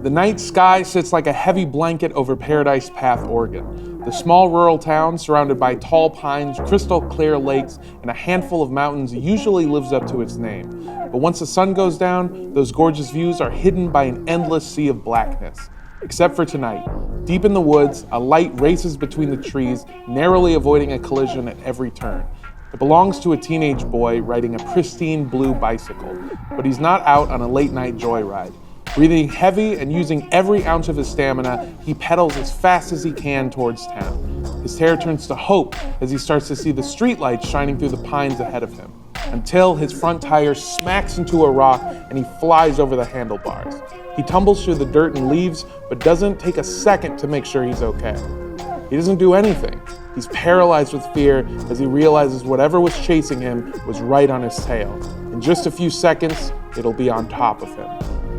The night sky sits like a heavy blanket over Paradise Path, Oregon. The small rural town, surrounded by tall pines, crystal clear lakes, and a handful of mountains, usually lives up to its name. But once the sun goes down, those gorgeous views are hidden by an endless sea of blackness. Except for tonight. Deep in the woods, a light races between the trees, narrowly avoiding a collision at every turn. It belongs to a teenage boy riding a pristine blue bicycle, but he's not out on a late-night joyride. Breathing heavy and using every ounce of his stamina, he pedals as fast as he can towards town. His terror turns to hope as he starts to see the streetlights shining through the pines ahead of him, until his front tire smacks into a rock and he flies over the handlebars. He tumbles through the dirt and leaves, but doesn't take a second to make sure he's okay. He doesn't do anything. He's paralyzed with fear as he realizes whatever was chasing him was right on his tail. In just a few seconds, it'll be on top of him.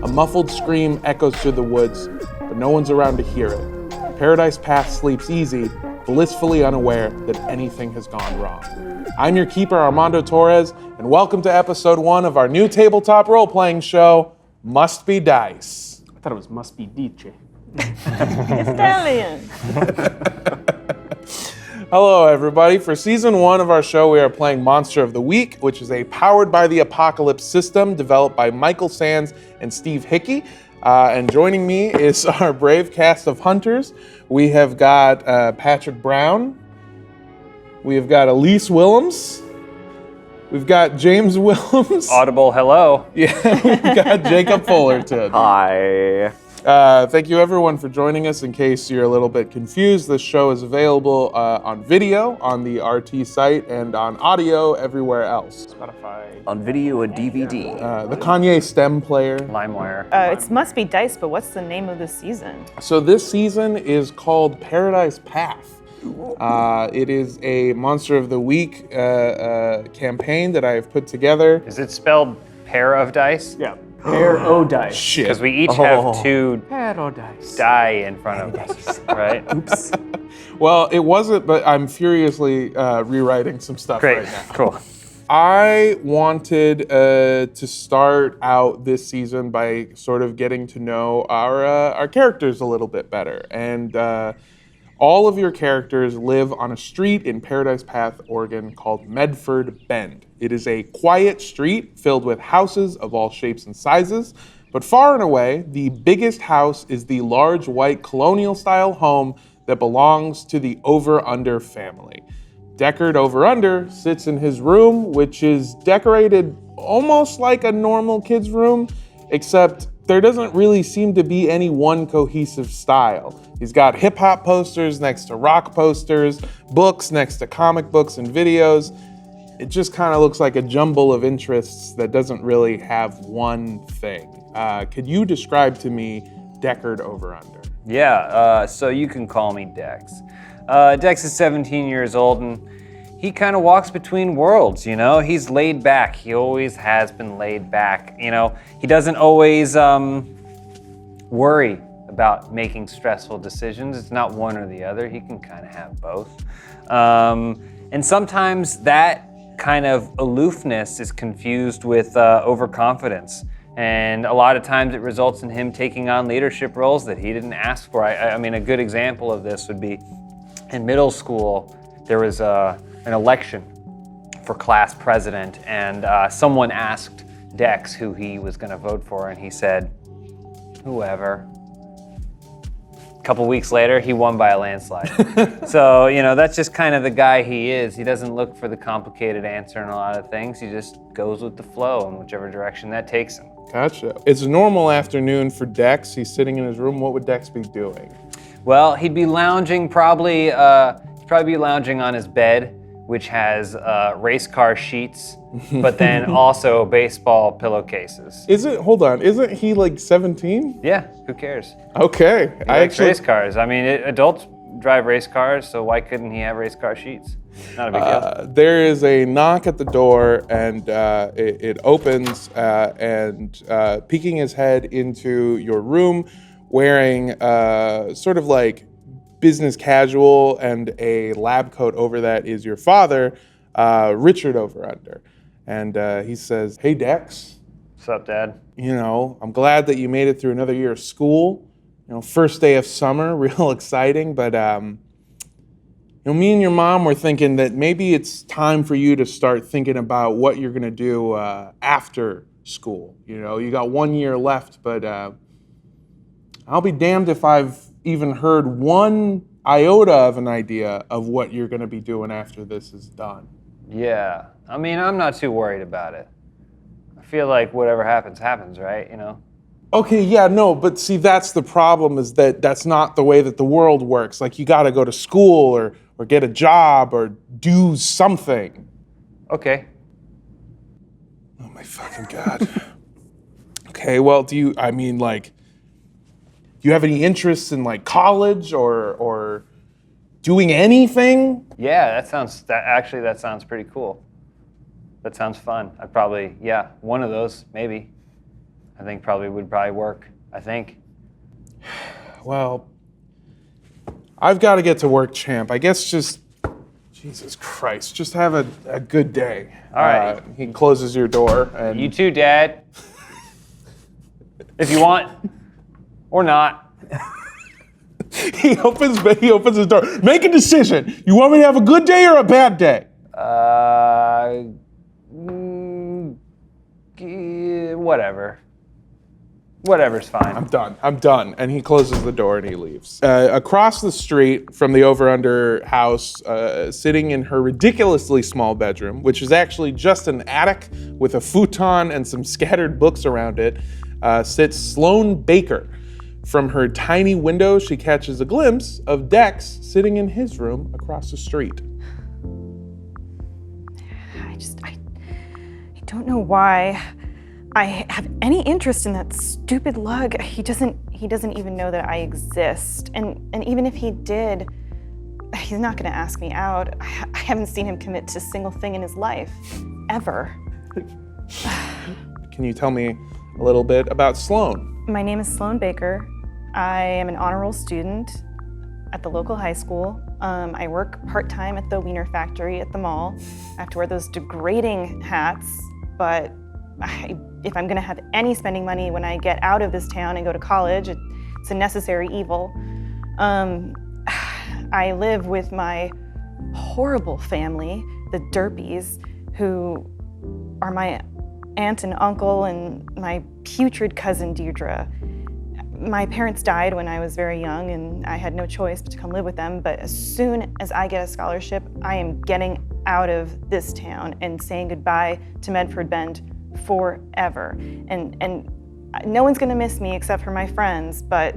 A muffled scream echoes through the woods, but no one's around to hear it. Paradise Path sleeps easy, blissfully unaware that anything has gone wrong. I'm your keeper, Armando Torres, and welcome to episode 1 of our new tabletop role-playing show, Must Be Dice. I thought it was Must Be DJ. Italian. Hello, everybody. For season 1 of our show, we are playing Monster of the Week, which is a Powered by the Apocalypse system developed by Michael Sands and Steve Hickey. And joining me is our brave cast of hunters. We have got Patrick Brown. We have got Elise Willems. We've got James Willems. Audible hello. Yeah, we've got Jacob Fullerton. Hi. Thank you everyone for joining us. In case you're a little bit confused, this show is available on video on the RT site and on audio everywhere else. Spotify. On video and DVD. The Kanye stem player. LimeWire. It must be dice, but what's the name of this season? So this season is called Paradise Path. It is a Monster of the Week campaign that I have put together. Is it spelled pair of dice? Yeah. Pair-o-dice. Shit. Because we each have two Pair-o-dice. die in front of us, right? Oops. Well, it wasn't, but I'm furiously rewriting some stuff Great, right now. cool. I wanted to start out this season by sort of getting to know our characters a little bit better. And all of your characters live on a street in Paradise Path, Oregon called Medford Bend. It is a quiet street filled with houses of all shapes and sizes, but far and away, the biggest house is the large white colonial-style home that belongs to the Over-Under family. Deckard Over-Under sits in his room, which is decorated almost like a normal kid's room, except there doesn't really seem to be any one cohesive style. He's got hip-hop posters next to rock posters, books next to comic books and videos. It just kind of looks like a jumble of interests that doesn't really have one thing. Could you describe to me Deckard Over-Under? Yeah, so you can call me Dex. Dex is 17 years old and he kind of walks between worlds, you know? He's laid back. He always has been laid back. You know, he doesn't always worry about making stressful decisions. It's not one or the other. He can kind of have both. And sometimes that kind of aloofness is confused with overconfidence. And a lot of times it results in him taking on leadership roles that he didn't ask for. I mean, a good example of this would be in middle school, there was an election for class president, and someone asked Dex who he was going to vote for, and he said, whoever. A couple weeks later, he won by a landslide. So, you know, that's just kind of the guy he is. He doesn't look for the complicated answer in a lot of things. He just goes with the flow in whichever direction that takes him. Gotcha. It's a normal afternoon for Dex. He's sitting in his room. What would Dex be doing? Well, he'd be lounging he'd probably be lounging on his bed, which has race car sheets, but then also baseball pillowcases. Isn't he like 17? Yeah, who cares? Okay. He likes race cars. I mean, adults drive race cars, so why couldn't he have race car sheets? Not a big deal. There is a knock at the door, and it opens, and peeking his head into your room, wearing sort of like business casual and a lab coat over that is your father, Richard Over-Under. And he says, "Hey, Dex, What's up, Dad? You know, I'm glad that you made it through another year of school. You know, first day of summer, real exciting. But, you know, me and your mom were thinking that maybe it's time for you to start thinking about what you're going to do after school. You know, you got 1 year left, but I'll be damned if I've even heard one iota of an idea of what you're going to be doing after this is done. Yeah, I mean, I'm not too worried about it. I feel like whatever happens, happens, right? You know? Okay, yeah, no, but see, that's the problem, is that that's not the way that the world works. Like, you got to go to school or get a job or do something. Okay. Oh my fucking God. Okay, well, do you have any interests in like college or doing anything? Yeah, that sounds pretty cool. That sounds fun. I'd probably, one of those, maybe. I think would work, I think. Well, I've got to get to work, champ. I guess just, Jesus Christ, just have a good day. All right. He closes your door. And You too, Dad. If you want, or not. he opens his door. Make a decision. You want me to have a good day or a bad day? Whatever. Whatever's fine. I'm done. And he closes the door and he leaves. Across the street from the over-under house, sitting in her ridiculously small bedroom, which is actually just an attic with a futon and some scattered books around it, sits Sloan Baker. From her tiny window, she catches a glimpse of Dex sitting in his room across the street. I don't know why I have any interest in that stupid lug. He doesn't even know that I exist. And even if he did, he's not gonna ask me out. I haven't seen him commit to a single thing in his life, ever. Can you tell me a little bit about Sloan? My name is Sloan Baker. I am an honor roll student at the local high school. I work part-time at the Wiener factory at the mall. I have to wear those degrading hats, but if I'm gonna have any spending money when I get out of this town and go to college, it's a necessary evil. I live with my horrible family, the Derpies, who are my aunt and uncle and my putrid cousin Deirdre. My parents died when I was very young and I had no choice but to come live with them, but as soon as I get a scholarship, I am getting out of this town and saying goodbye to Medford Bend forever. And no one's gonna miss me except for my friends, but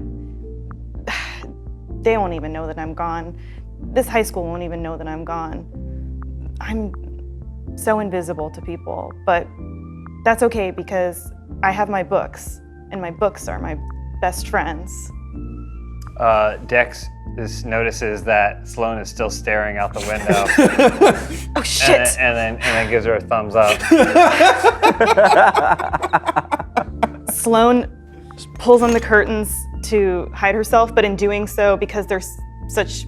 they won't even know that I'm gone. This high school won't even know that I'm gone. I'm so invisible to people, but that's okay because I have my books, and my books are my best friends. Dex notices that Sloan is still staring out the window. Oh shit! And then gives her a thumbs up. Sloan pulls on the curtains to hide herself, but in doing so, because they're such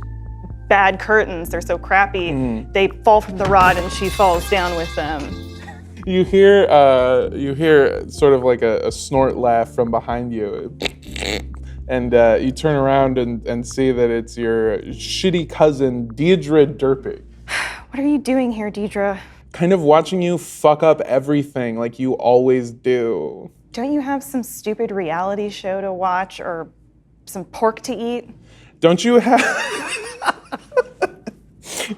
bad curtains, they're so crappy, they fall from the rod and she falls down with them. You hear sort of like a snort laugh from behind you. And you turn around and see that it's your shitty cousin, Deirdre Derpy. What are you doing here, Deirdre? Kind of watching you fuck up everything like you always do. Don't you have some stupid reality show to watch or some pork to eat? Don't you have...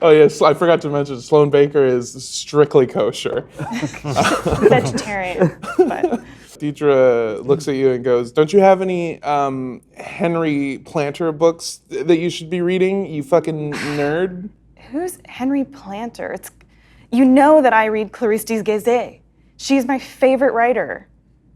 Oh yes, I forgot to mention Sloan Baker is strictly kosher. Vegetarian, but... Deidre looks at you and goes, don't you have any Henry Planter books that you should be reading, you fucking nerd? Who's Henry Planter? You know that I read Clarice Gazet. She's my favorite writer.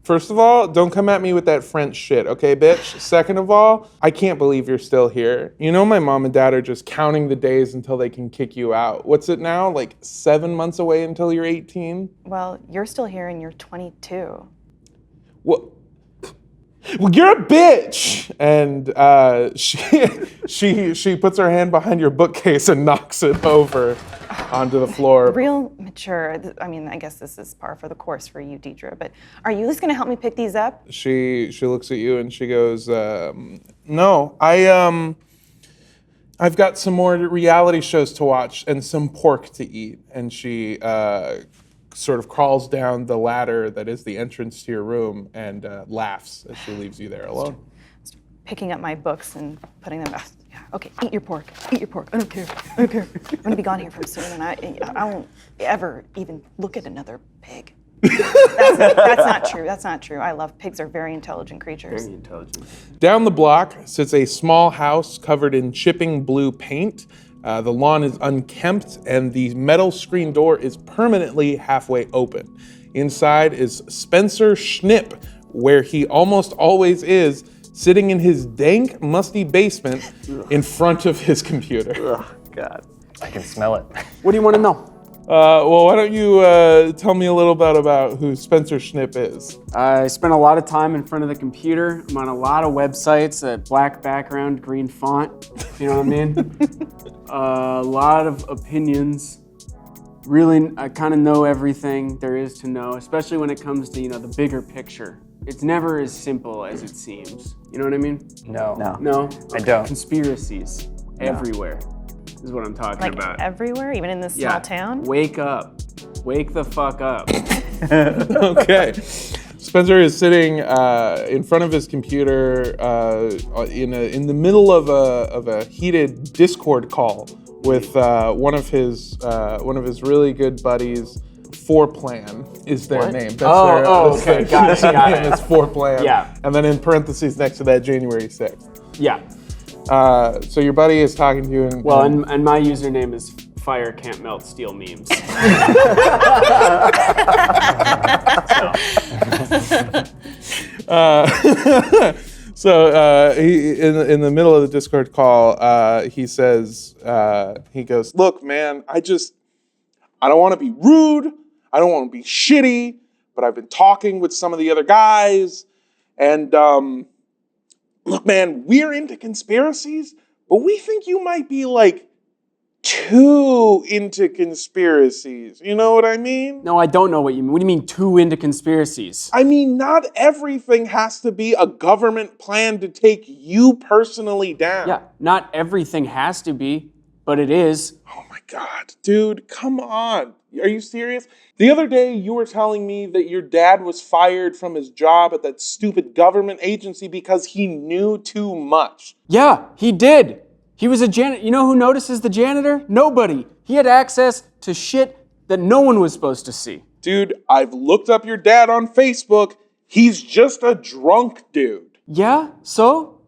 First of all, don't come at me with that French shit, okay, bitch? Second of all, I can't believe you're still here. You know my mom and dad are just counting the days until they can kick you out. What's it now, like 7 months away until you're 18? Well, you're still here and you're 22. Well, you're a bitch! And She puts her hand behind your bookcase and knocks it over onto the floor. Real mature. I mean, I guess this is par for the course for you, Deidre, but are you just gonna help me pick these up? She looks at you and she goes, no, I've got some more reality shows to watch and some pork to eat. And she sort of crawls down the ladder that is the entrance to your room and laughs as she leaves you there alone. Picking up my books and putting them back. Yeah, okay, eat your pork. Eat your pork. I don't care. I'm gonna be gone here from soon, and I won't ever even look at another pig. That's not true. That's not true. I love pigs. Are very intelligent creatures. Very intelligent. Down the block sits a small house covered in chipping blue paint. The lawn is unkempt, and the metal screen door is permanently halfway open. Inside is Spencer Schnipp, where he almost always is, sitting in his dank, musty basement in front of his computer. Oh, God. I can smell it. What do you want to know? Well, why don't you tell me a little bit about who Spencer Schnipp is? I spent a lot of time in front of the computer. I'm on a lot of websites, black background, green font. You know what I mean? A lot of opinions. Really, I kind of know everything there is to know, especially when it comes to, the bigger picture. It's never as simple as it seems. You know what I mean? No. No? I don't. Conspiracies everywhere is what I'm talking Like about. everywhere, even in this small town. Wake up. Wake the fuck up. Okay. Spencer is sitting in front of his computer in the middle of a heated Discord call with one of his really good buddies. Foreplan is their name. That's okay. Got it. Their name is Foreplan. Yeah. And then in parentheses next to that, January 6th. Yeah. So your buddy is talking to you. And my username is Fire Can't Melt Steel Memes. So he in the middle of the Discord call, he says, he goes, "Look, man, I don't want to be rude. I don't want to be shitty, but I've been talking with some of the other guys, and look, man, we're into conspiracies, but we think you might be like too into conspiracies. You know what I mean?" No, I don't know what you mean. What do you mean too into conspiracies? I mean, not everything has to be a government plan to take you personally down. Yeah, not everything has to be, but it is. Oh my God, dude, come on. Are you serious? The other day you were telling me that your dad was fired from his job at that stupid government agency because he knew too much. Yeah, he did. He was a janitor. You know who notices the janitor? Nobody. He had access to shit that no one was supposed to see. Dude, I've looked up your dad on Facebook. He's just a drunk dude. Yeah, so?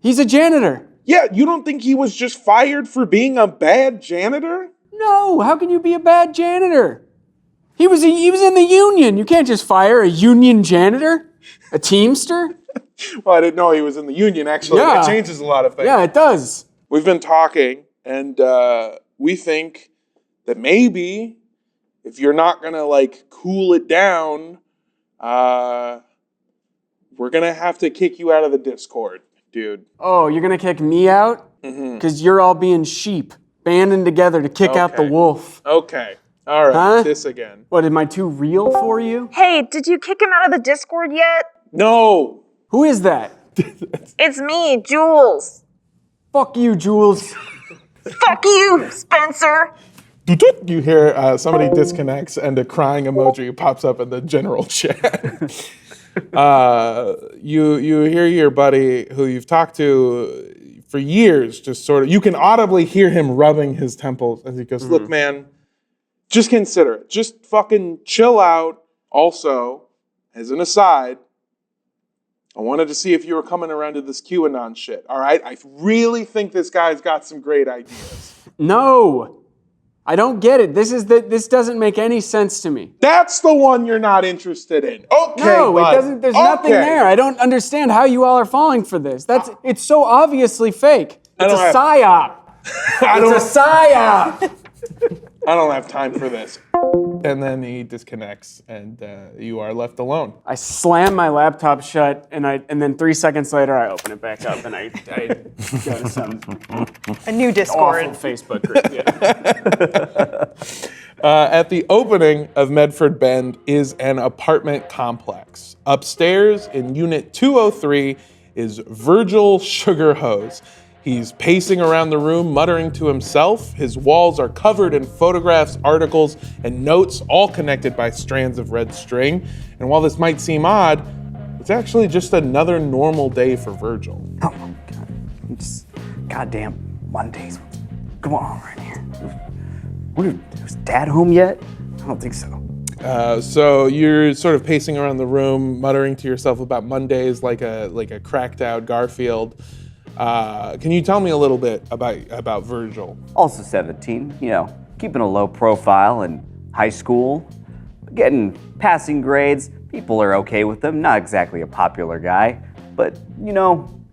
He's a janitor. Yeah, you don't think he was just fired for being a bad janitor? No, how can you be a bad janitor? He was in the union. You can't just fire a union janitor, a teamster. Well, I didn't know he was in the union, actually. Yeah. That changes a lot of things. Yeah, it does. We've been talking, and we think that maybe if you're not going to, cool it down, we're going to have to kick you out of the Discord, dude. Oh, you're going to kick me out? Because you're all being sheep, banding together to kick out the wolf. Okay. All right. Huh? This again. What, am I too real for you? Hey, did you kick him out of the Discord yet? No. Who is that? It's me, Jules. Fuck you, Jules. Fuck you, Spencer. You hear somebody disconnects and a crying emoji pops up in the general chat. You hear your buddy who you've talked to for years just sort of, you can audibly hear him rubbing his temples as he goes, look, man, just consider it. Just fucking chill out. Also, as an aside, I wanted to see if you were coming around to this QAnon shit, all right? I really think this guy's got some great ideas. No, I don't get it. This doesn't make any sense to me. That's the one you're not interested in. Okay, No, bud. it doesn't. There's nothing there. I don't understand how you all are falling for this. It's so obviously fake. It's a psyop. It's a psyop. I don't have time for this. And then he disconnects, and you are left alone. I slam my laptop shut, and then 3 seconds later, I open it back up, and I go to some A new Discord. awful Facebook group. Yeah. At the opening of Medford Bend is an apartment complex. Upstairs in Unit 203 is Virgil Sugar Hose. He's pacing around the room, muttering to himself. His walls are covered in photographs, articles, and notes, all connected by strands of red string. And while this might seem odd, it's actually just another normal day for Virgil. Oh my God. It's goddamn Mondays. Come on right here. Is Dad home yet? I don't think so. So you're sort of pacing around the room, muttering to yourself about Mondays like a cracked out Garfield. Can you tell me a little bit about Virgil? Also 17, keeping a low profile in high school, getting passing grades. People are okay with him. Not exactly a popular guy, but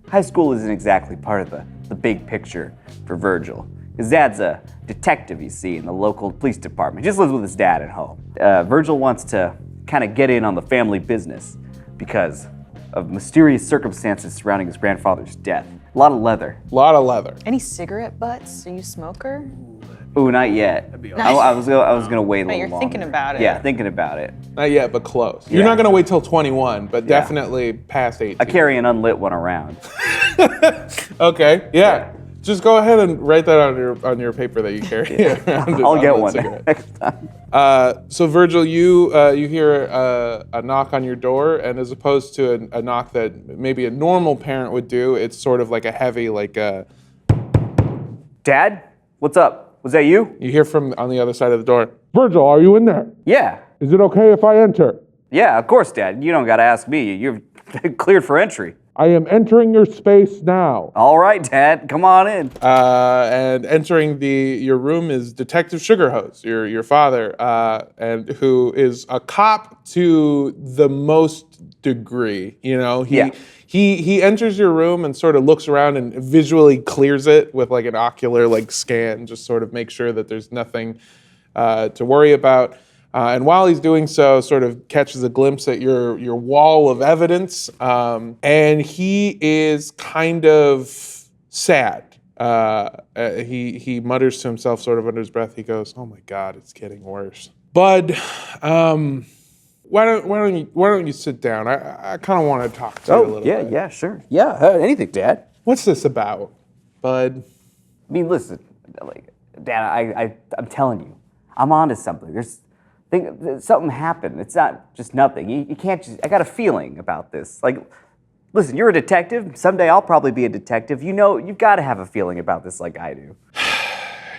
high school isn't exactly part of the big picture for Virgil. His dad's a detective, you see, in the local police department. He just lives with his dad at home. Virgil wants to kind of get in on the family business because of mysterious circumstances surrounding his grandfather's death. A lot of leather. A lot of leather. Any cigarette butts? Are you a smoker? Ooh, not yet. I was gonna wait a But little you're longer. thinking about it. Yeah, thinking about it. Not yet, but close. You're Yeah. not going to wait till 21, but definitely past 18. I carry an unlit one around. Okay, yeah. Just go ahead and write that on your paper that you carry around. I'll get on that one cigarette. next time. So Virgil, you hear a knock on your door, and as opposed to a knock that maybe a normal parent would do, it's sort of like a heavy, Dad, what's up? Was that you? you hear from on the other side of the door. Virgil, are you in there? Yeah. Is it okay if I enter? Yeah, of course, Dad. You don't gotta ask me. You're cleared for entry. I am entering your space now. All right, Dad, come on in. And entering your room is Detective Sugarhose, your father, and who is a cop to the most degree. He enters your room and sort of looks around and visually clears it with like an ocular scan, just sort of make sure that there's nothing to worry about. And while he's doing so, sort of catches a glimpse at your wall of evidence, and he is kind of sad. He mutters to himself, sort of under his breath. He goes, "Oh my God, it's getting worse." Bud, why don't you sit down? I kind of want to talk to you a little bit. yeah, sure. Yeah, anything, Dad. What's this about, Bud? I mean, listen, Dad, I'm telling you, I'm onto something. Something happened. It's not just nothing. You can't just, I got a feeling about this. Listen, you're a detective. Someday I'll probably be a detective. You've got to have a feeling about this like I do.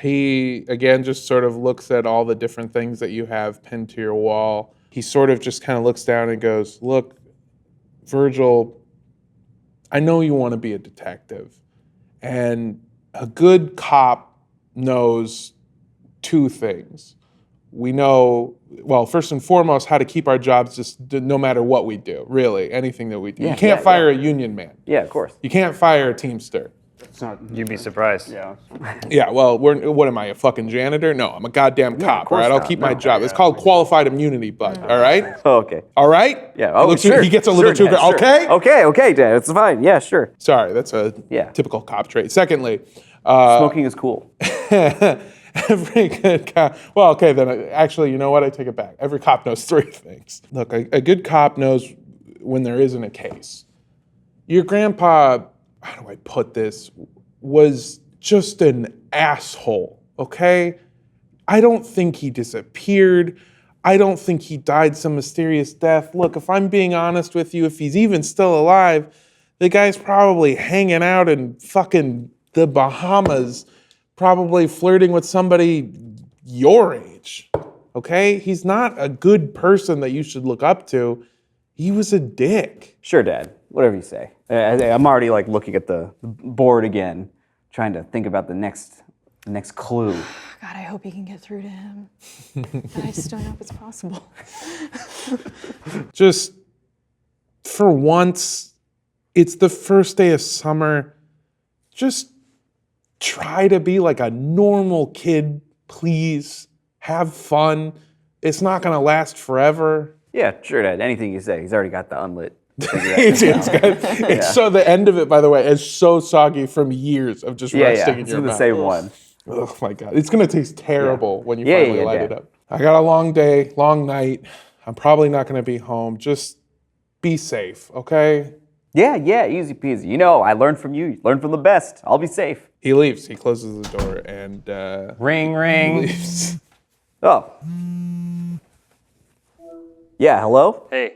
He, again, just sort of looks at all the different things that you have pinned to your wall. He sort of just kind of looks down and goes, "Look, Virgil, I know you want to be a detective. And a good cop knows two things. We know, well, first and foremost, how to keep our jobs just no matter what we do, really, anything that we do. You can't fire a union man. Yeah, of course. You can't fire a Teamster. You'd be surprised. Yeah. Yeah, well, what am I, a fucking janitor? No, I'm a goddamn cop, all course right? I'll not. keep my job. It's called qualified immunity, bud, all right? Oh, okay. All right? Yeah. He Oh, looks- sure. He gets a little Sure, too, Dad, sure. okay? Okay, Dad. It's fine. Yeah, sure. Sorry, that's a typical cop trait. Secondly, Smoking is cool. every good cop, well, okay, then actually, you know what? I take it back. Every cop knows three things. Look, a good cop knows when there isn't a case. Your grandpa, how do I put this, was just an asshole, okay? I don't think he disappeared. I don't think he died some mysterious death. Look, if I'm being honest with you, if he's even still alive, the guy's probably hanging out in fucking the Bahamas, probably flirting with somebody your age, okay? He's not a good person that you should look up to. He was a dick. Sure, Dad. Whatever you say. I'm already looking at the board again, trying to think about the next clue. God, I hope you can get through to him. I just don't know if it's possible. Just for once, it's the first day of summer. Just try to be like a normal kid please have fun. It's not going to last forever. Yeah, sure, Dad. Anything you say. He's already got the unlit So the end of it, by the way, is so soggy from years of just resting in it's your the mouth. same one. Oh my God. It's going to taste terrible when you Yeah, finally yeah, light Dad. it up. I got a long day, long night. I'm probably not going to be home. Just be safe, okay? Yeah, easy peasy. You know, I learned from you. You learned from the best. I'll be safe. He leaves. He closes the door and Ring, ring. leaves. Oh. Yeah, hello? Hey,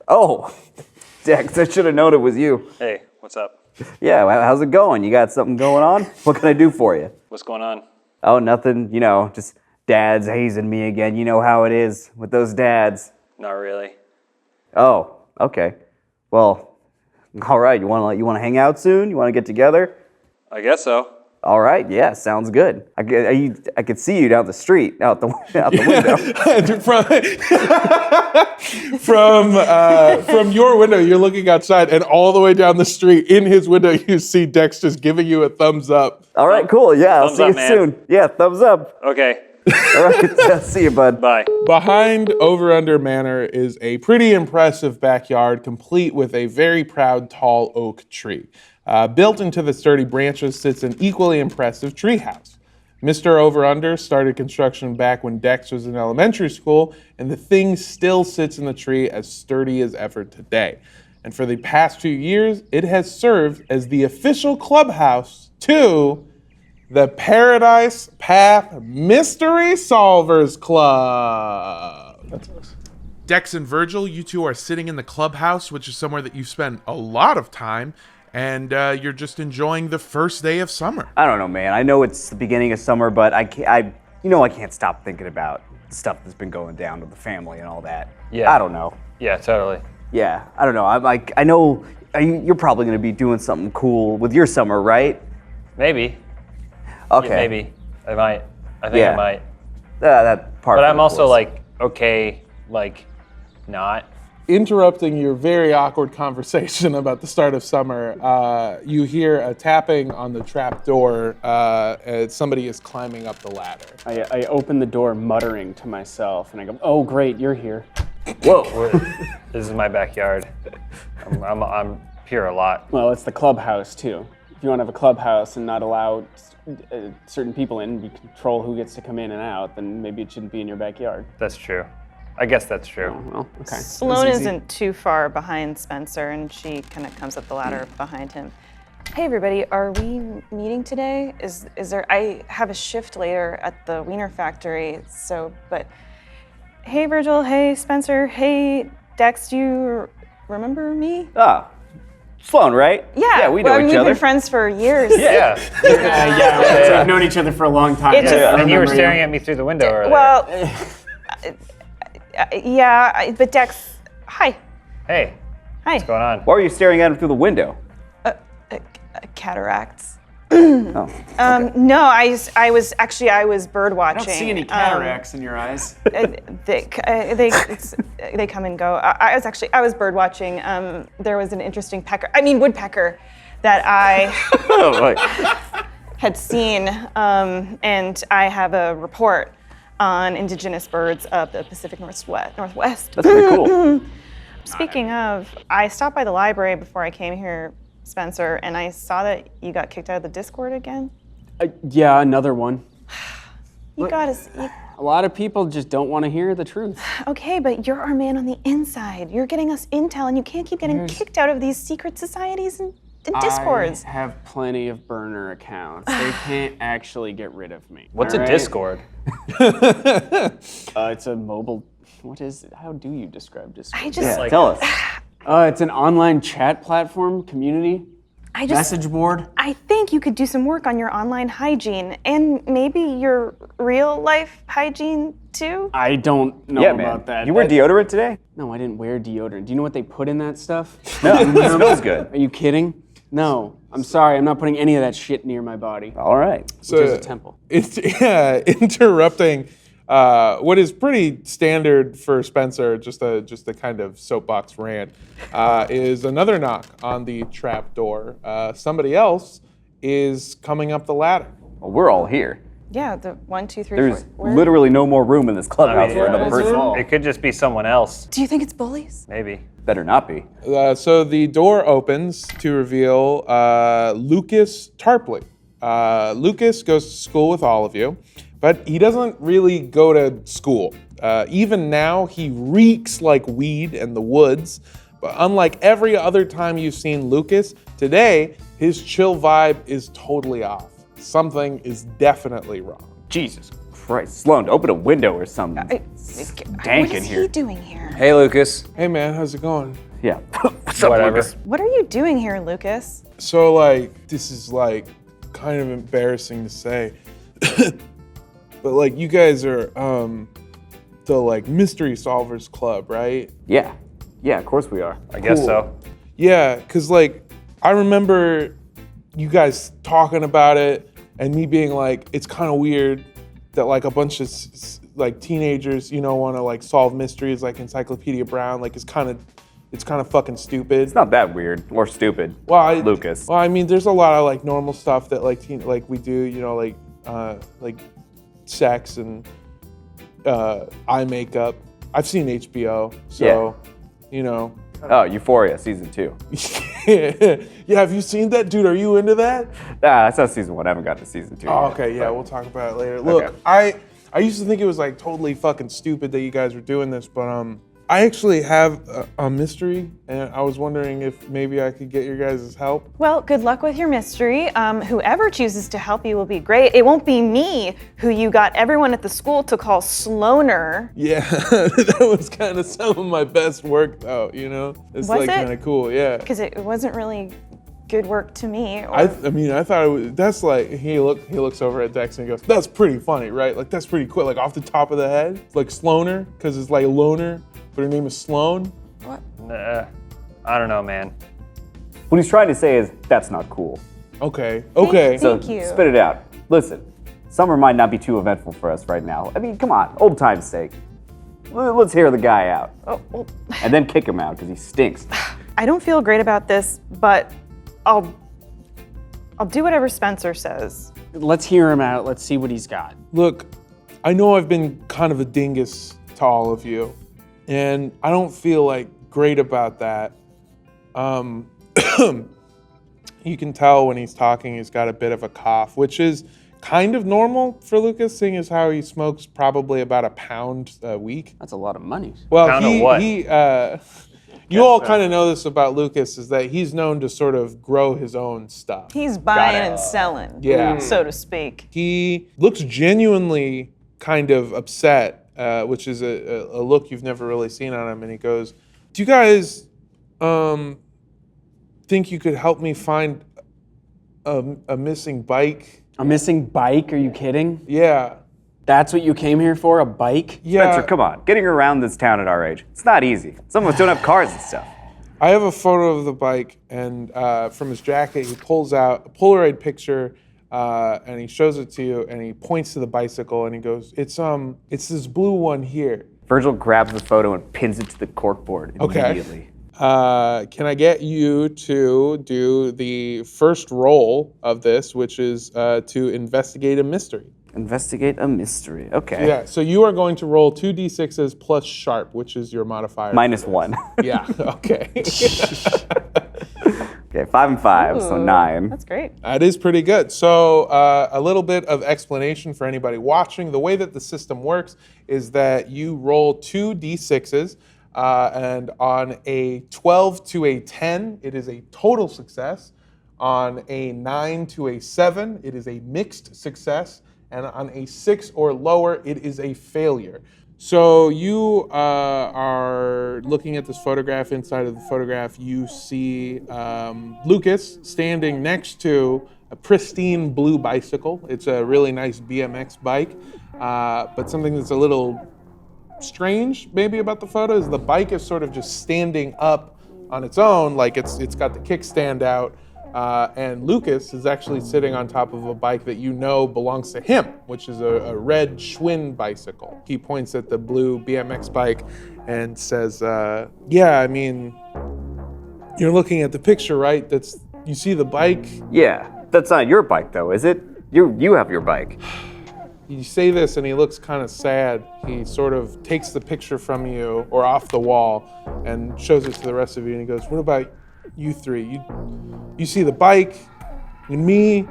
Oh, Dex, I should have known it was you. hey, what's up? Yeah, how's it going? You got something going on? What can I do for you? What's going on? Oh, nothing. You know, just dad's hazing me again. You know how it is with those dads. Not really. Oh, okay. Well, all right. You want to hang out soon? You want to get together? I guess so. All right. Yeah, sounds good. I could see you down the street, out the window. From your window, you're looking outside, and all the way down the street, in his window, you see Dex just giving you a thumbs up. All right, cool. Yeah, I'll Thumbs see up, you man. soon. Yeah, thumbs up. Okay, All right, see you, bud. bye. Behind Over Under Manor is a pretty impressive backyard, complete with a very proud tall oak tree. Built into the sturdy branches sits an equally impressive treehouse. Mr. Over Under started construction back when Dex was in elementary school, and the thing still sits in the tree as sturdy as ever today. And for the past few years, it has served as the official clubhouse to the Paradise Path Mystery Solvers Club. That's us. Dex and Virgil, you two are sitting in the clubhouse, which is somewhere that you've spent a lot of time, and you're just enjoying the first day of summer. I don't know, man. I know it's the beginning of summer, but I can't stop thinking about stuff that's been going down with the family and all that. Yeah. I don't know. Yeah, totally. Yeah, I don't know. I know you're probably going to be doing something cool with your summer, right? Maybe. Okay. Yeah, maybe. I might. I think Yeah. I might. That part. But of I'm it, also of course. like, okay, like, not. Interrupting your very awkward conversation about the start of summer, you hear a tapping on the trap door as somebody is climbing up the ladder. I open the door muttering to myself, and I go, "Oh, great, you're here." Whoa. This is my backyard. I'm here a lot. Well, it's the clubhouse too. If you want to have a clubhouse and not allow certain people in, you control who gets to come in and out, then maybe it shouldn't be in your backyard. That's true. I guess that's true. Well, okay. Sloan isn't too far behind Spencer, and she kind of comes up the ladder behind him. Hey everybody, are we meeting today? Is there? I have a shift later at the Wiener factory, but hey Virgil, hey Spencer, hey Dex, do you remember me? Ah, Sloan, right? Yeah, we know I mean, each we've other. been friends for years. Yeah. Yeah, we've known each other for a long time. It just- I And you were remember staring at me through the window earlier. Well, but Dex, hi, Hey, hi. what's going on? Why were you staring at him through the window? Cataracts. Oh. No, I was bird watching. I don't see any cataracts in your eyes. They come and go. I was bird watching. There was an interesting woodpecker that I Oh, right. had seen, and I have a report on indigenous birds of the Pacific Northwest. That's pretty cool. Speaking of, I stopped by the library before I came here, Spencer, and I saw that you got kicked out of the Discord again. Yeah, another one. You got us. A lot of people just don't want to hear the truth. Okay, but you're our man on the inside. You're getting us intel, and you can't keep getting kicked out of these secret societies and Discords. I have plenty of burner accounts. They can't actually get rid of me. What's all a right? Discord? It's a mobile. What is it? How do you describe Discord? I just, Yeah, tell us. It's an online chat platform, community, message board. I think you could do some work on your online hygiene and maybe your real life hygiene too. I don't know Yeah, about man. that. You wear deodorant today? No, I didn't wear deodorant. Do you know what they put in that stuff? No, it smells good. Are you kidding? No, I'm sorry. I'm not putting any of that shit near my body. All right. Which is a temple. It's interrupting what is pretty standard for Spencer, just a kind of soapbox rant, is another knock on the trap door. Somebody else is coming up the ladder. Well, we're all here. Yeah, the 1, 2, 3, There's 4. Where- literally no more room in this clubhouse for another it's person. all. It could just be someone else. Do you think it's bullies? Maybe. Better not be. So the door opens to reveal Lucas Tarpley. Lucas goes to school with all of you, but he doesn't really go to school. Even now, he reeks like weed in the woods. But unlike every other time you've seen Lucas, today his chill vibe is totally off. Something is definitely wrong. Jesus Christ. Sloan, open a window or something. Dank What in is here. he doing here? Hey, Lucas. Hey man, how's it going? Yeah. What's up, Whatever. Lucas? What are you doing here, Lucas? So like, this is like kind of embarrassing to say, but like you guys are the like Mystery Solvers Club, right? Yeah. Yeah, of course we are. I guess Cool. so. Yeah, cause like I remember you guys talking about it and me being like, it's kind of weird that like a bunch of like teenagers, want to like solve mysteries like Encyclopedia Brown. Like it's kind of fucking stupid. It's not that weird or stupid. Well, Lucas. Well, I mean, there's a lot of like normal stuff that like we do, like sex and eye makeup. I've seen HBO, so Oh, Euphoria, season 2. yeah. Have you seen that, dude? Are you into that? I saw season 1. I haven't got to season 2 Oh, yet, okay, yeah, but- we'll talk about it later. Look, Okay. I used to think it was like totally fucking stupid that you guys were doing this, but I actually have a mystery, and I was wondering if maybe I could get your guys' help. Well, good luck with your mystery. Whoever chooses to help you will be great. It won't be me, who you got everyone at the school to call Sloaner. Yeah, that was kind of some of my best work, though. It's Was like it? kind of cool. Yeah. Because it wasn't really good work to me. Or, I thought it was. That's like he looks over at Dex and he goes, "That's pretty funny, right? Like that's pretty quick, like off the top of the head, like Sloaner, because it's like loner, but her name is Sloan." I don't know, man. What he's trying to say is, that's not cool. Okay. So Thank you. spit it out. Listen, summer might not be too eventful for us right now. I mean, come on, old time's sake. Let's hear the guy out. Oh, well, And then kick him out, because he stinks. I don't feel great about this, but I'll do whatever Spencer says. Let's hear him out. Let's see what he's got. Look, I know I've been kind of a dingus to all of you, and I don't feel like great about that. You can tell when he's talking, he's got a bit of a cough, which is kind of normal for Lucas, seeing as how he smokes probably about a pound a week. That's a lot of money. Well, Pound of what? You all kind of know this about Lucas, is that he's known to sort of grow his own stuff. He's buying and selling, Yeah. so to speak. He looks genuinely kind of upset, which is a look you've never really seen on him. And he goes, "Do you guys think you could help me find a missing bike?" A missing bike? Are you kidding? Yeah. That's what you came here for? A bike? Yeah. Spencer, come on. Getting around this town at our age, it's not easy. Some of us don't have cars and stuff. I have a photo of the bike, and from his jacket, he pulls out a Polaroid picture, and he shows it to you, and he points to the bicycle, and he goes, "It's this blue one here." Virgil grabs the photo and pins it to the corkboard Okay. immediately. Can I get you to do the first roll of this, which is to investigate a mystery? Investigate a mystery. Okay. Yeah, so you are going to roll 2d6s plus sharp, which is your modifier. -1. Yeah, okay. Okay, 5 and 5, so Ooh, 9. That's great. That is pretty good. So a little bit of explanation for anybody watching. The way that the system works is that you roll 2d6s, and on a 12 to a 10, it is a total success. On a 9 to a 7, it is a mixed success. And on a 6 or lower, it is a failure. So you are looking at this photograph. Inside of the photograph, you see Lucas standing next to a pristine blue bicycle. It's a really nice BMX bike, but something that's a little strange maybe about the photo is the bike is sort of just standing up on its own, like it's got the kickstand out. And Lucas is actually sitting on top of a bike that you know belongs to him, which is a red Schwinn bicycle. He points at the blue BMX bike and says, "Yeah, I mean, you're looking at the picture, right? You see the bike?" Yeah, that's not your bike though, is it? You have your bike. You say this and he looks kind of sad. He sort of takes the picture from you or off the wall and shows it to the rest of you and he goes, what about you three? You see the bike and me?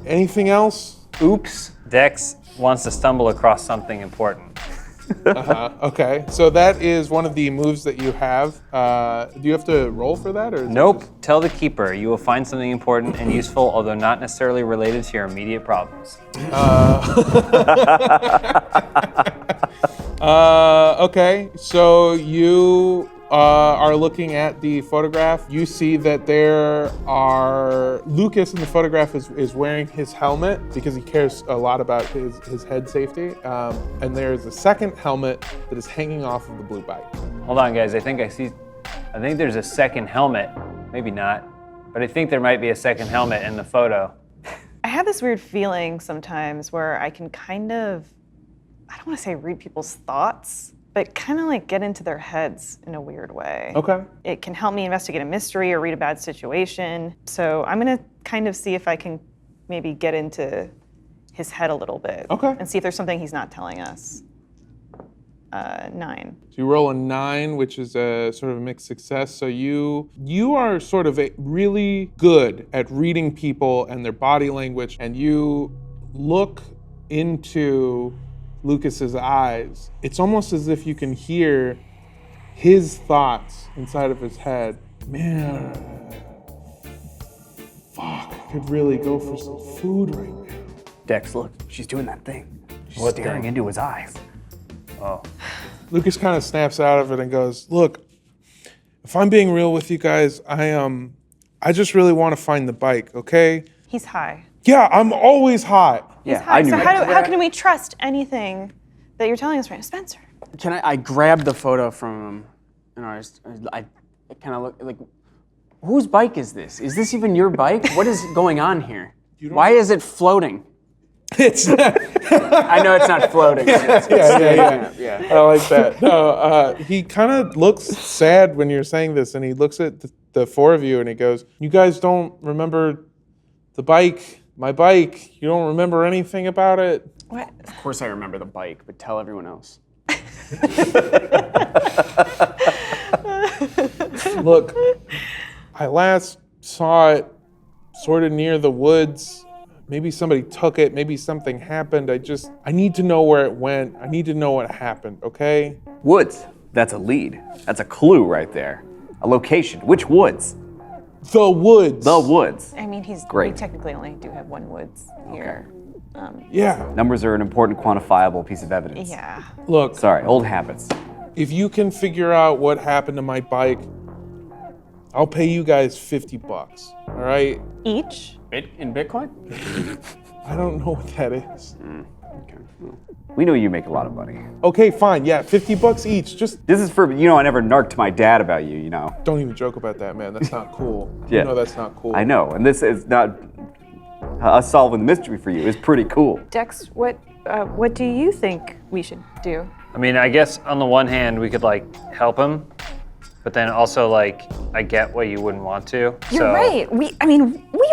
Anything else? Oops. Dex wants to stumble across something important. Okay, so that is one of the moves that you have. Do you have to roll for that? Or is it Nope. just- Tell the keeper you will find something important and useful, although not necessarily related to your immediate problems. Okay, so you are looking at the photograph. You see that there are Lucas in the photograph is wearing his helmet because he cares a lot about his head safety. And there's a second helmet that is hanging off of the blue bike. Hold on, guys. I think there's a second helmet. Maybe not, but I think there might be a second helmet in the photo. I have this weird feeling sometimes where I can kind of, I don't want to say read people's thoughts, but kind of like get into their heads in a weird way. Okay. It can help me investigate a mystery or read a bad situation. So I'm gonna kind of see if I can maybe get into his head a little bit. Okay. And see if there's something he's not telling us. 9. So you roll a 9, which is a sort of a mixed success. So you are sort of really good at reading people and their body language, and you look into Lucas's eyes. It's almost as if you can hear his thoughts inside of his head. Man, fuck, I could really go for some food right now. Dex, look, she's doing that thing. She's What staring thing? into his eyes. Oh. Lucas kind of snaps out of it and goes, look, if I'm being real with you guys, I just really want to find the bike, okay? He's high. Yeah, I'm always hot. He's Yeah, high. I knew So that. how can we trust anything that you're telling us right now? Spencer. Can I grabbed the photo from him, and I kind of look like, whose bike is this? Is this even your bike? What is going on here? Why is it floating? It's I know it's not floating. yeah. I like that. No, he kind of looks sad when you're saying this, and he looks at the four of you, and he goes, "You guys don't remember the bike, my bike? You don't remember anything about it?" What? Of course I remember the bike, but tell everyone else. Look, I last saw it sort of near the woods. Maybe somebody took it. Maybe something happened. I need to know where it went. I need to know what happened, okay? Woods. That's a lead. That's a clue right there. A location. Which woods? The woods. The woods. I mean, Great. we technically only do have one woods here. Yeah. Numbers are an important quantifiable piece of evidence. Yeah. Look, Sorry, old habits. if you can figure out what happened to my bike, I'll pay you guys $50, all right? Each? In Bitcoin? I don't know what that is. Okay. We know you make a lot of money. Okay, fine. Yeah, $50 each. Just This is for, I never narked my dad about you, don't even joke about that, man. That's not cool. Yeah. You know that's not cool. I know, and this is not, us solving the mystery for you is pretty cool. Dex, what do you think we should do? I mean, I guess on the one hand, we could help him, but then also I get why you wouldn't want to. You're right. We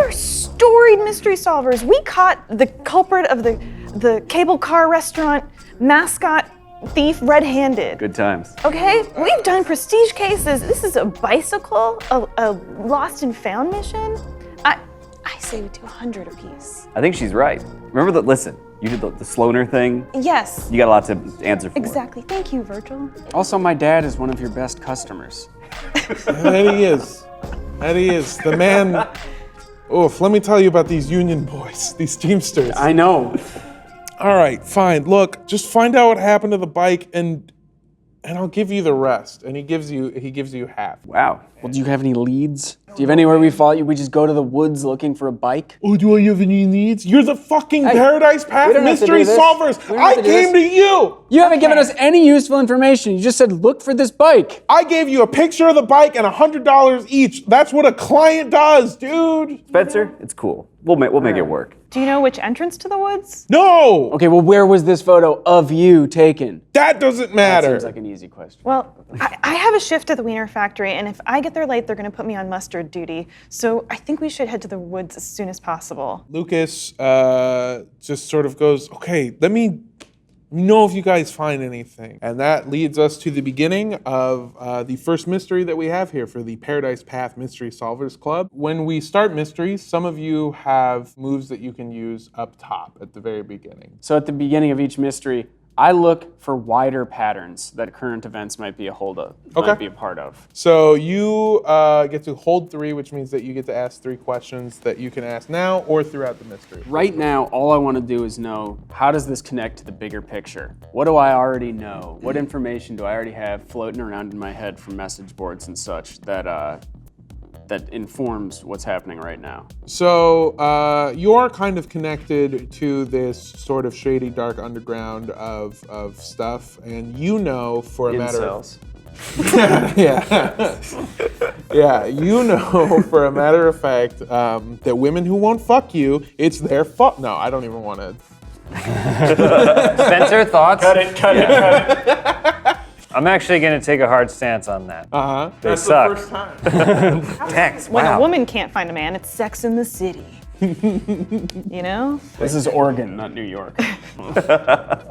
are storied mystery solvers. We caught the culprit of the cable car restaurant mascot thief red-handed. Good times. Okay? We've done prestige cases. This is a bicycle, a lost and found mission. I say we do 100 apiece. I think she's right. Remember that, listen, you did the Sloaner thing. Yes. You got a lot to answer for. Exactly. Thank you, Virgil. Also, my dad is one of your best customers. That he is. That he is. The man. Oof, let me tell you about these union boys, these Teamsters. I know. All right, fine. Look, just find out what happened to the bike and I'll give you the rest. And he gives you half. Wow. Well, do you have any leads? Do you have anywhere we follow you? We just go to the woods looking for a bike? Oh, do I have any leads? You're the fucking Hey, Paradise Path we don't have to mystery do this. solvers. We don't have I to do came to this. you. You haven't given us any useful information. You just said, look for this bike. I gave you a picture of the bike and $100 each. That's what a client does, dude. Spencer, it's cool. We'll make it work. Do you know which entrance to the woods? No, Okay, well, where was this photo of you taken? that doesn't That matter. seems like an easy question. Well, I have a shift at the Wiener factory, and if I get get there late, they're going to put me on mustard duty. So I think we should head to the woods as soon as possible. Lucas just sort of goes, okay, let me know if you guys find anything. And that leads us to the beginning of the first mystery that we have here for the Paradise Path Mystery Solvers Club. When we start mysteries, some of you have moves that you can use up top at the very beginning. So at the beginning of each mystery, I look for wider patterns that current events might be a part of. So you get to hold 3, which means that you get to ask 3 questions that you can ask now or throughout the mystery. Right now, all I want to do is know, how does this connect to the bigger picture? What do I already know? What information do I already have floating around in my head from message boards and such that informs what's happening right now? So you're kind of connected to this sort of shady, dark underground of stuff, and you know for a matter of... Yeah, you know for a matter of fact that women who won't fuck you, it's their fault. No, I don't even want to... Spencer, thoughts? Cut it. I'm actually going to take a hard stance on that. Uh-huh. They That's suck. the first time. Dex, When wow. a woman can't find a man, it's Sex in the City. You know? This is Oregon, not New York.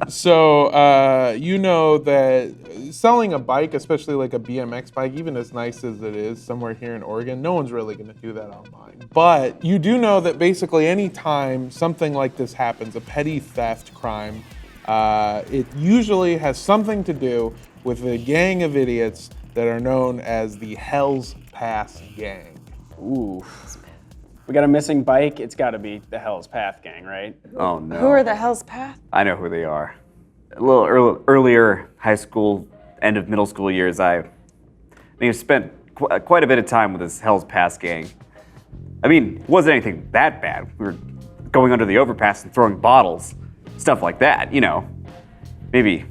So you know that selling a bike, especially like a BMX bike, even as nice as it is somewhere here in Oregon, no one's really going to do that online. But you do know that basically any time something like this happens, a petty theft crime, it usually has something to do with a gang of idiots that are known as the Hell's Pass Gang. Ooh. We got a missing bike, it's got to be the Hell's Path gang, right? Oh no. Who are the Hell's Path? I know who they are. A little earlier high school, end of middle school years, I spent quite a bit of time with this Hell's Pass gang. I mean, it wasn't anything that bad. We were going under the overpass and throwing bottles, stuff like that, you know. Maybe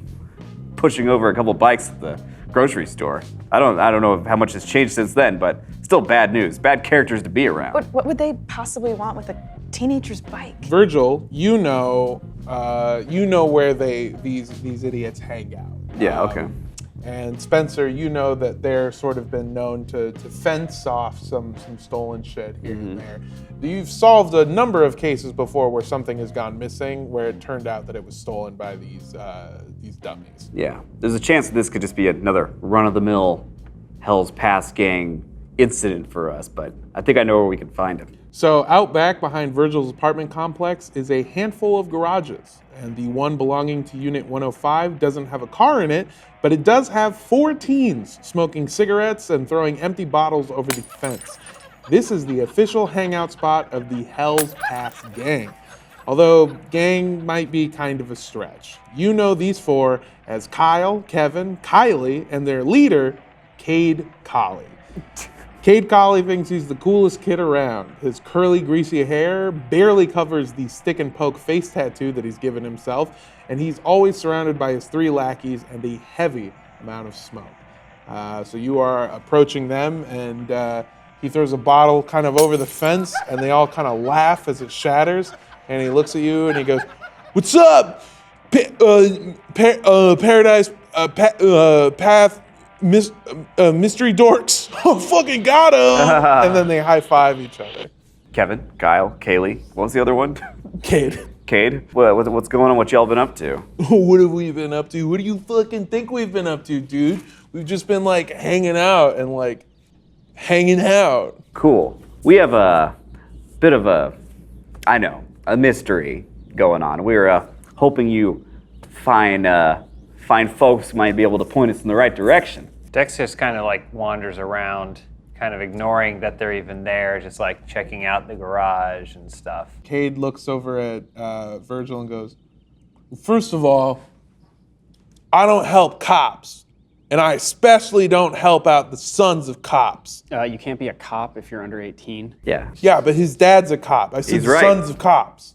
pushing over a couple bikes at the grocery store. I don't know how much has changed since then, but still bad news. Bad characters to be around. What would they possibly want with a teenager's bike? Virgil, you know where these idiots hang out. Yeah, okay. And Spencer, you know that they're sort of been known to fence off some stolen shit here and there. You've solved a number of cases before where something has gone missing, where it turned out that it was stolen by these dummies. Yeah, there's a chance that this could just be another run-of-the-mill Hell's Pass gang incident for us, but I think I know where we can find him. So out back behind Virgil's apartment complex is a handful of garages, and the one belonging to Unit 105 doesn't have a car in it, but it does have 4 teens smoking cigarettes and throwing empty bottles over the fence. This is the official hangout spot of the Hell's Pass gang. Although gang might be kind of a stretch. You know these 4 as Kyle, Kevin, Kylie, and their leader, Cade Colley. Cade Colley thinks he's the coolest kid around. His curly, greasy hair barely covers the stick and poke face tattoo that he's given himself, and he's always surrounded by his 3 lackeys and a heavy amount of smoke. So you are approaching them, and he throws a bottle kind of over the fence, and they all kind of laugh as it shatters, and he looks at you and he goes, "What's up? Paradise Path Mystery Dorks." Oh, fucking got him! And then they high five each other. Kevin, Kyle, Kaylee, what was the other one? Cade. Cade, what's going on? What y'all been up to? What have we been up to? What do you fucking think we've been up to, dude? We've just been like hanging out and like hanging out. Cool. We have a bit of a mystery going on. We were hoping you find folks who might be able to point us in the right direction. Dexter just kind of like wanders around, kind of ignoring that they're even there, just like checking out the garage and stuff. Cade looks over at Virgil and goes, "First of all, I don't help cops, and I especially don't help out the sons of cops." You can't be a cop if you're under 18. Yeah. Yeah, but his dad's a cop. I said He's the right. sons of cops.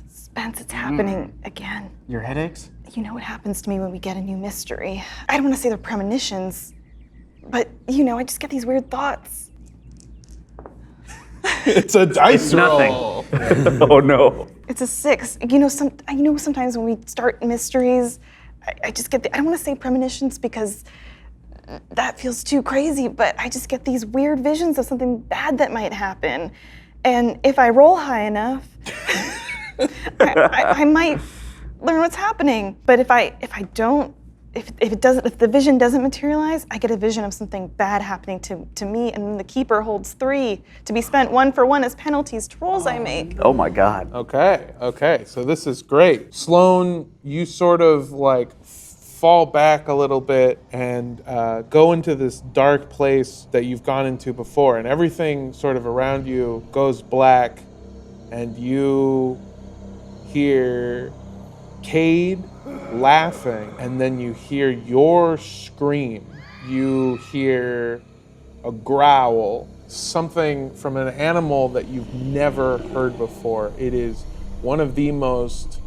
Spence, it's happening again. Your headaches? You know what happens to me when we get a new mystery. I don't want to say they're premonitions, but I just get these weird thoughts. It's a dice nothing. roll. Oh no. It's a 6. Sometimes when we start mysteries, I just get I don't want to say premonitions because that feels too crazy, but I just get these weird visions of something bad that might happen. And if I roll high enough, I might learn what's happening. But if the vision doesn't materialize, I get a vision of something bad happening to me, and then the keeper holds 3 to be spent 1 for 1 as penalties to rolls I make. Oh my God. Okay, so this is great. Sloan, you sort of like fall back a little bit and go into this dark place that you've gone into before, and everything sort of around you goes black, and you hear Cade laughing, and then you hear your scream. You hear a growl, something from an animal that you've never heard before. It is one of the most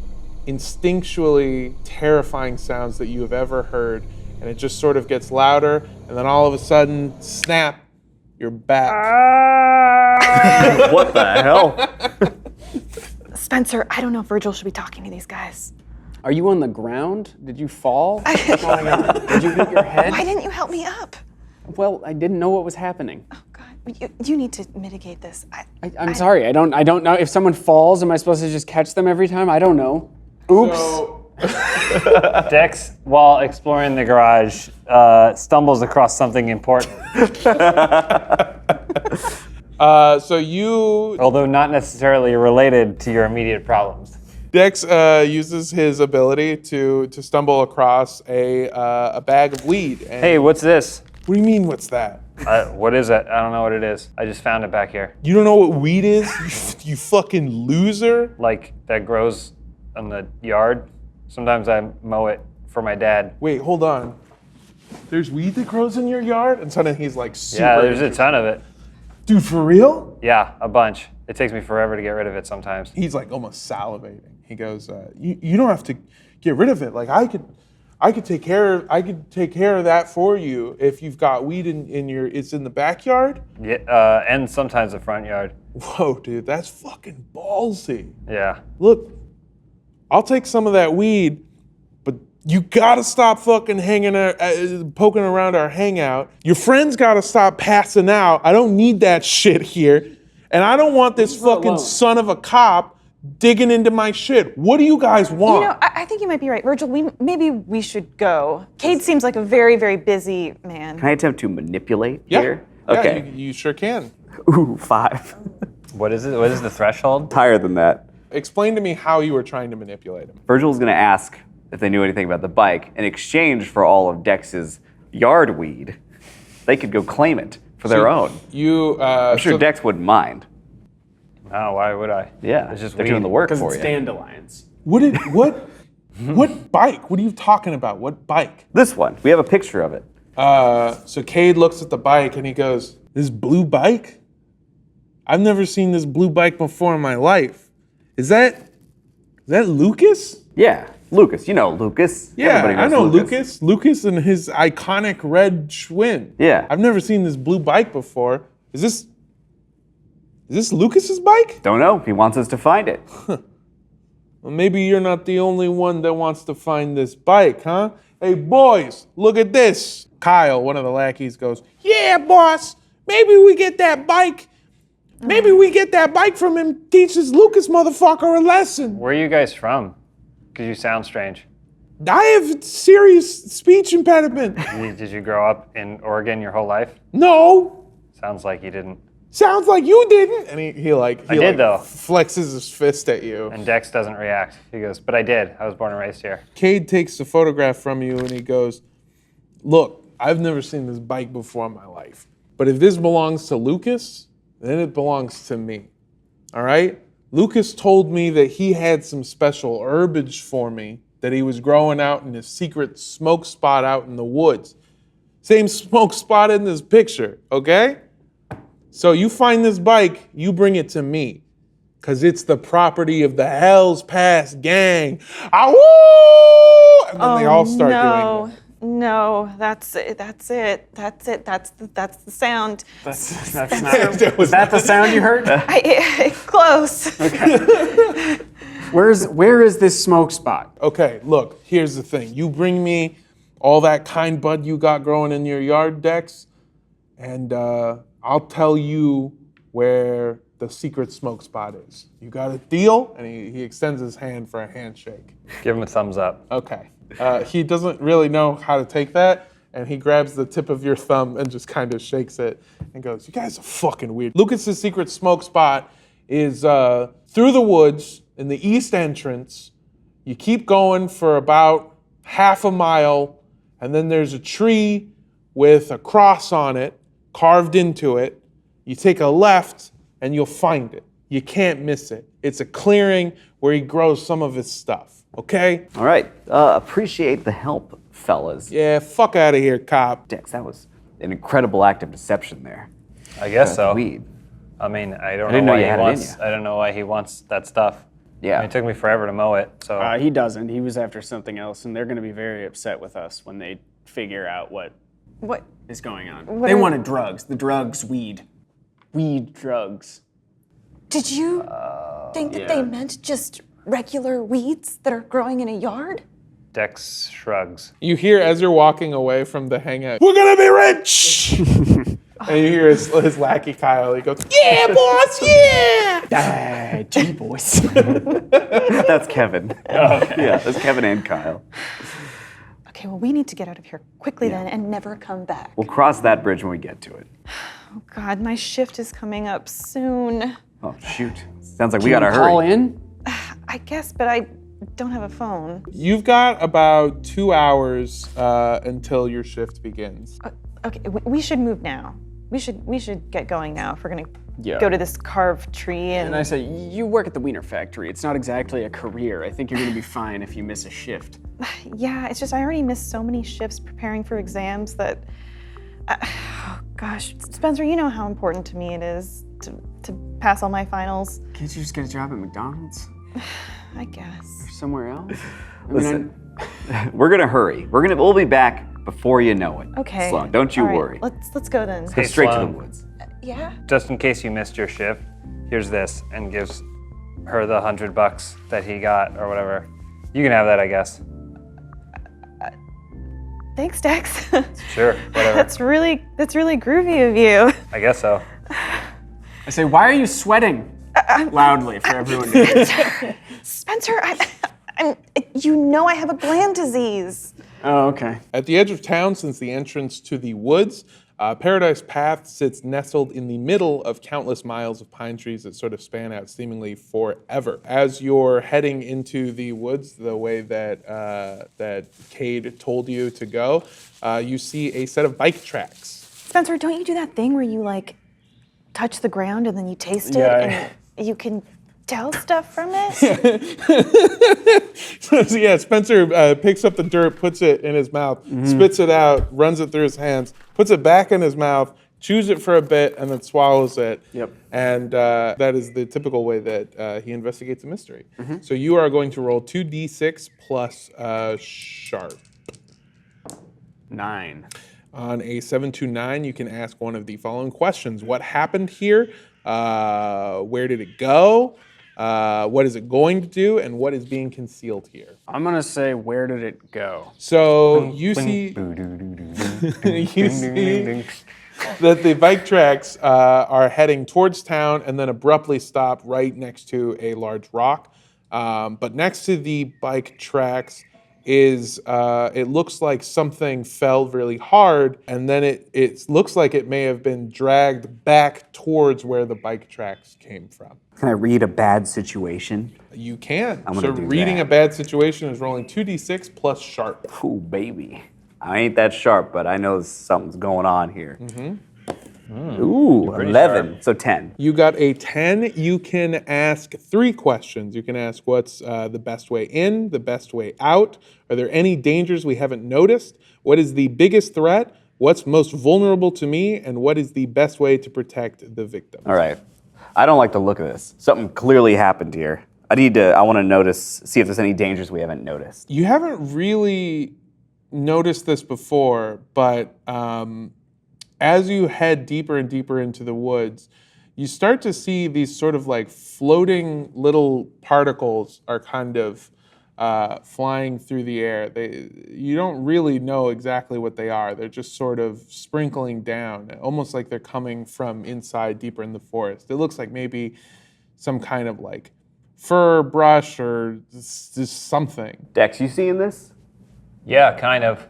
instinctually terrifying sounds that you have ever heard, and it just sort of gets louder, and then all of a sudden, snap, you're back. What the hell? Spencer, I don't know if Virgil should be talking to these guys. Are you on the ground? Did you fall? What's going on? Did you hit your head? Why didn't you help me up? Well, I didn't know what was happening. Oh God, you need to mitigate this. I'm sorry. I don't know if someone falls. Am I supposed to just catch them every time? I don't know. Oops. So, Dex, while exploring the garage, stumbles across something important, so you, although not necessarily related to your immediate problems. Dex uses his ability to stumble across a bag of weed. And Hey, what's this? what do you mean, what's that? What is it? I don't know what it is. I just found it back here. You don't know what weed is? You fucking loser. Like, that grows in the yard. Sometimes I mow it for my dad. Wait, hold on. There's weed that grows in your yard? And suddenly he's like super. Yeah, there's a ton of it. Dude, for real? Yeah, a bunch. It takes me forever to get rid of it sometimes. He's like almost salivating. He goes, you don't have to get rid of it. Like I could take care of that for you if you've got weed in your, it's in the backyard? Yeah, and sometimes the front yard. Whoa, dude, that's fucking ballsy. Yeah. Look, I'll take some of that weed, but you gotta stop fucking poking around our hangout. Your friends gotta stop passing out. I don't need that shit here. And I don't want this fucking son of a cop digging into my shit. What do you guys want? You know, I think you might be right, Virgil. Maybe we should go. Cade seems like a very, very busy man. Can I attempt to manipulate Yeah. here? Yeah, Okay. you sure can. Ooh, 5. What is it? What is the threshold? Higher than that. Explain to me how you were trying to manipulate him. Virgil's gonna ask if they knew anything about the bike in exchange for all of Dex's yard weed. They could go claim it for their own. I'm I'm sure Dex wouldn't mind. Oh, why would I? Yeah, It's just they're weed. doing the work Because for it's you. dandelions. What bike? What are you talking about? What bike? This one, we have a picture of it. So Cade looks at the bike and he goes, "This blue bike? I've never seen this blue bike before in my life. Is that Lucas?" Yeah, Lucas. You know Lucas. Yeah, Everybody I knows know Lucas. Lucas and his iconic red Schwinn. Yeah. I've never seen this blue bike before. Is this Lucas's bike? Don't know. He wants us to find it. Well, maybe you're not the only one that wants to find this bike, huh? Hey, boys, look at this. Kyle, one of the lackeys, goes, "Yeah, boss, maybe we get that bike. Maybe we get that bike from him, teach this Lucas motherfucker a lesson." Where are you guys from? Because you sound strange. I have serious speech impediment. Did you grow up in Oregon your whole life? No, Sounds like you didn't. sounds like you didn't. And he did, though. flexes his fist at you. And Dex doesn't react. He goes, but I did. I was born and raised here. Cade takes the photograph from you and he goes, "Look, I've never seen this bike before in my life. But if this belongs to Lucas, then it belongs to me. All right? Lucas told me that he had some special herbage for me that he was growing out in his secret smoke spot out in the woods. Same smoke spot in this picture, okay? So you find this bike, you bring it to me. Because it's the property of the Hell's Pass gang. Ah-woo! And then they all start doing that. No, that's it. That's the sound. That's not. Was that the sound you heard? Close. Where is this smoke spot? Okay, look, here's the thing. You bring me all that kind bud you got growing in your yard, Dex, and I'll tell you where the secret smoke spot is. You got a deal? And he extends his hand for a handshake. Give him a thumbs up. Okay. He doesn't really know how to take that, and he grabs the tip of your thumb and just kind of shakes it and goes, "You guys are fucking weird." Lucas's secret smoke spot is through the woods in the east entrance. You keep going for about half a mile, and then there's a tree with a cross on it, carved into it. You take a left, and you'll find it. You can't miss it. It's a clearing where he grows some of his stuff, okay? All right. Appreciate the help, fellas. Yeah, fuck out of here, cop. Dex, that was an incredible act of deception there. I guess so. Weed. I mean, I don't didn't know know why you he had it in wants. you. I don't know why he wants that stuff. Yeah. I mean, it took me forever to mow it. So He doesn't. He was after something else, and they're going to be very upset with us when they figure out what What? is going on. What They are- wanted drugs. The drugs, weed. Weed, drugs. Did you think that they meant just regular weeds that are growing in a yard? Dex shrugs. You hear as you're walking away from the hangout, "We're gonna be rich!" And you hear his lackey Kyle, he goes, "Yeah, boss, yeah!" Gee, boys. That's Kevin. Yeah, that's Kevin and Kyle. Okay, well, we need to get out of here quickly then and never come back. We'll cross that bridge when we get to it. Oh, God, my shift is coming up soon. Oh, shoot. Sounds like we Can gotta you call hurry. in? I guess, but I don't have a phone. You've got about 2 hours until your shift begins. Okay, we should move now. We should get going now if we're gonna Yeah. go to this carved tree And I say, you work at the Wiener Factory. It's not exactly a career. I think you're going to be fine if you miss a shift. Yeah, it's just I already missed so many shifts preparing for exams that, oh gosh, Spencer, you know how important to me it is to pass all my finals. Can't you just get a job at McDonald's I guess. or somewhere else? Listen, we're gonna hurry. We'll be back before you know it. Okay. Sloan, don't you all right, worry. Let's go then. Go Hey, straight to Sloan. the woods. Yeah? Just in case you missed your shift, here's this, and gives her the $100 that he got or whatever. You can have that, I guess. Thanks, Dex. Sure, whatever. That's really groovy of you. I guess so. I say, why are you sweating? Loudly for everyone to hear. Spencer, you know I have a gland disease. Oh, okay. At the edge of town, since the entrance to the woods, Paradise Path sits nestled in the middle of countless miles of pine trees that sort of span out seemingly forever. As you're heading into the woods, the way that Cade told you to go, you see a set of bike tracks. Spencer, don't you do that thing where you like touch the ground and then you taste it Yeah. and you can tell stuff from it? So yeah, Spencer picks up the dirt, puts it in his mouth, spits it out, runs it through his hands, puts it back in his mouth, chews it for a bit, and then swallows it. Yep. And that is the typical way that he investigates a mystery. So you are going to roll 2d6 plus sharp. 9. On a 7 to 9, you can ask one of the following questions. What happened here? Where did it go? What is it going to do? And what is being concealed here? I'm going to say, where did it go? So you see, you see that the bike tracks are heading towards town and then abruptly stop right next to a large rock. But next to the bike tracks is, it looks like something fell really hard, and then it looks like it may have been dragged back towards where the bike tracks came from. Can I read a bad situation? You can. I'm So gonna do reading that. a bad situation is rolling 2d6 plus sharp. Ooh, baby. I ain't that sharp, but I know something's going on here. Ooh, 11. So 10. You got a 10. You can ask 3 questions. You can ask what's the best way in, the best way out. Are there any dangers we haven't noticed? What is the biggest threat? What's most vulnerable to me? And what is the best way to protect the victim? All right. I don't like the look of this. Something clearly happened here. I want to see if there's any dangers we haven't noticed. You haven't really noticed this before, but as you head deeper and deeper into the woods, you start to see these sort of like floating little particles are kind of flying through the air. You don't really know exactly what they are. They're just sort of sprinkling down, almost like they're coming from inside deeper in the forest. It looks like maybe some kind of like fur brush or just something. Dex, you seeing this? Yeah, kind of.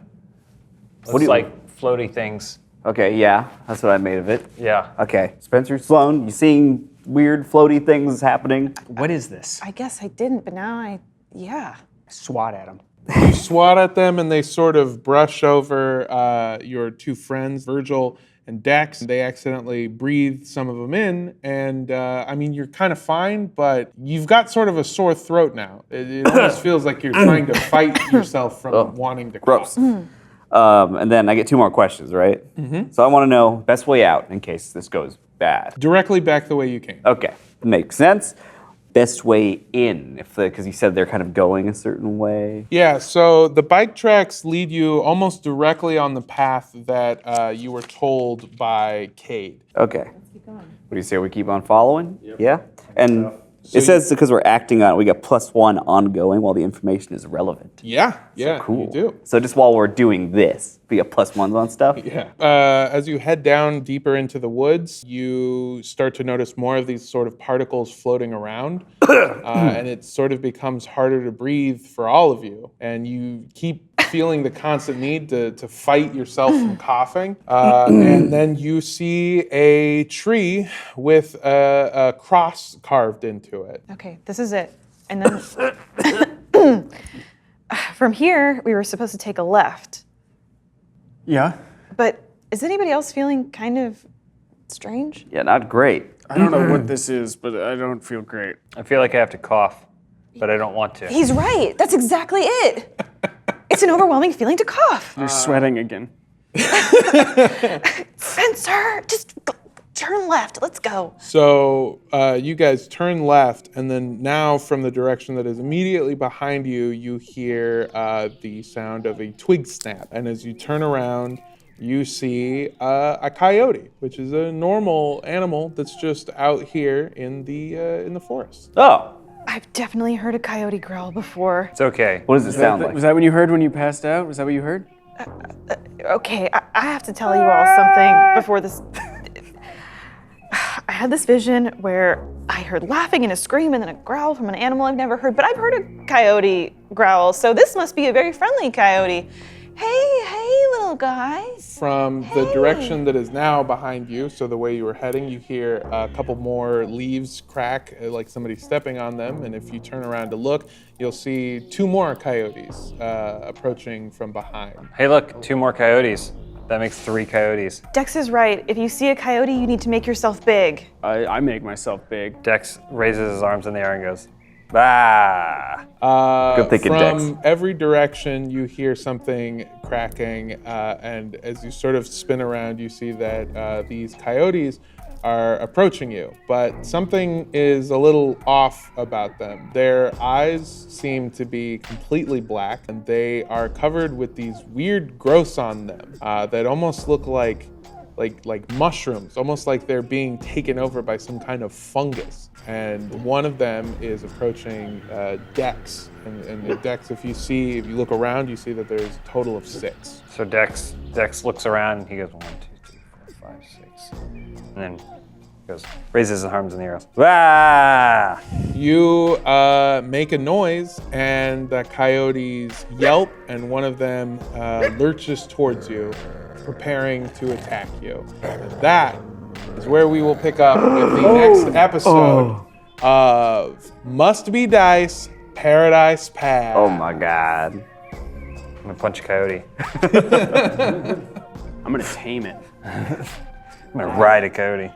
What do Looks you- like floaty things. Okay, yeah, that's what I made of it. Yeah. Okay, Spencer, Sloan, you seeing weird floaty things happening? What is this? I guess I didn't, but now yeah. Swat at him. You swat at them and they sort of brush over your two friends, Virgil and Dex. They accidentally breathe some of them in, and I mean, you're kind of fine, but you've got sort of a sore throat now. It almost feels like you're trying to fight yourself from wanting to Gross. cough. And then I get 2 more questions, right? Mm-hmm. So I want to know best way out in case this goes bad. Directly back the way you came. Okay, makes sense. Best way in, because you said they're kind of going a certain way. Yeah, so the bike tracks lead you almost directly on the path that you were told by Cade. Okay. What do you say we keep on following? Yep. Yeah? And So it says because we're acting on it, we get +1 ongoing while the information is relevant. Yeah, Cool. you do. So just while we're doing this, we get +1s on stuff? Yeah. As you head down deeper into the woods, you start to notice more of these sort of particles floating around, and it sort of becomes harder to breathe for all of you. And you keep feeling the constant need to fight yourself from coughing. And then you see a tree with a cross carved into it. Okay, this is it. And then from here, we were supposed to take a left. Yeah? But is anybody else feeling kind of strange? Yeah, not great. I don't know what this is, but I don't feel great. I feel like I have to cough, but I don't want to. He's right. That's exactly it. It's an overwhelming feeling to cough. You're sweating again. Spencer, just turn left. Let's go. So you guys turn left, and then now from the direction that is immediately behind you, you hear the sound of a twig snap. And as you turn around, you see a coyote, which is a normal animal that's just out here in the forest. Oh, I've definitely heard a coyote growl before. It's okay. what does it sound like? Was that what you heard when you passed out? Was that what you heard? Okay, I have to tell you all something before this. I had this vision where I heard laughing and a scream and then a growl from an animal I've never heard, but I've heard a coyote growl, so this must be a very friendly coyote. Hey, little guys. From the direction that is now behind you, so the way you were heading, you hear a couple more leaves crack, like somebody stepping on them. And if you turn around to look, you'll see 2 more coyotes approaching from behind. Hey, look, 2 more coyotes. That makes 3 coyotes. Dex is right. If you see a coyote, you need to make yourself big. I make myself big. Dex raises his arms in the air and goes, bah. Good thinking, From Dex. every direction, you hear something cracking, and as you sort of spin around, you see that these coyotes are approaching you, but something is a little off about them. Their eyes seem to be completely black, and they are covered with these weird growths on them that almost look like mushrooms, almost like they're being taken over by some kind of fungus. And one of them is approaching Dex. And Dex, if you look around, you see that there's a total of 6. So Dex looks around and he goes 1, 2, 3, 4, 5, 6. And then goes, raises his arms in the air. Goes, bah! You make a noise, and the coyotes yelp, and one of them lurches towards you, preparing to attack you. And that is where we will pick up with the next episode of Must Be Dice, Paradise Path. Oh my God. I'm gonna punch a coyote. I'm gonna tame it. I'm gonna ride a coyote.